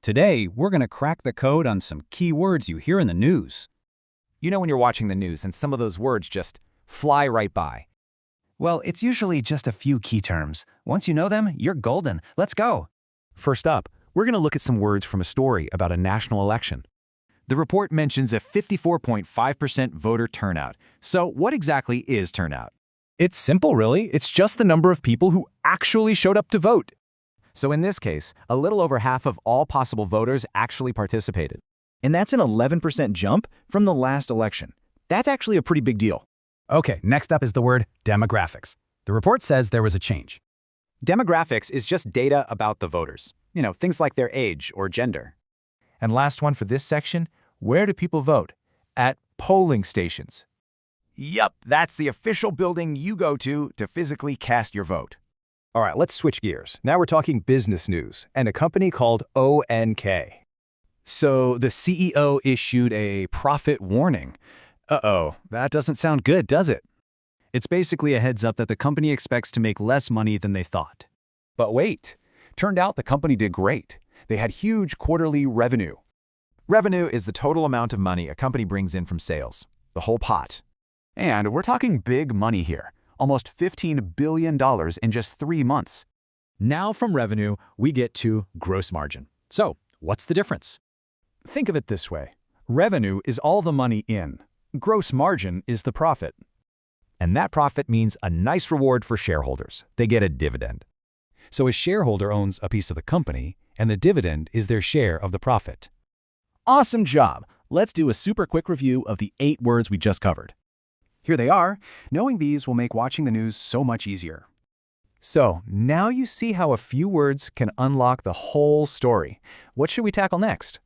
Today, we're going to crack the code on some key words you hear in the news. You know when you're watching the news and some of those words just fly right by. Well, it's usually just a few key terms. Once you know them, you're golden. Let's go. First up, we're going to look at some words from a story about a national election. The report mentions a 54.5% voter turnout. So what exactly is turnout? It's simple, really. It's just the number of people who actually showed up to vote. So in this case, a little over half of all possible voters actually participated. And that's an 11% jump from the last election. That's actually a pretty big deal. Okay, next up is the word demographics. The report says there was a change. Demographics is just data about the voters. You know, things like their age or gender. And last one for this section, where do people vote? At polling stations. Yup, that's the official building you go to physically cast your vote. All right, let's switch gears. Now we're talking business news and a company called ONK. So the CEO issued a profit warning. Uh-oh, that doesn't sound good, does it? It's basically a heads up that the company expects to make less money than they thought. But wait, turned out the company did great. They had huge quarterly revenue. Revenue is the total amount of money a company brings in from sales, the whole pot. And we're talking big money here, almost $15 billion in just 3 months. Now from revenue, we get to gross margin. So, what's the difference? Think of it this way. Revenue is all the money in. Gross margin is the profit. And that profit means a nice reward for shareholders. They get a dividend. So a shareholder owns a piece of the company, and the dividend is their share of the profit. Awesome job! Let's do a super quick review of the 8 words we just covered. Here they are. Knowing these will make watching the news so much easier. So, now you see how a few words can unlock the whole story. What should we tackle next?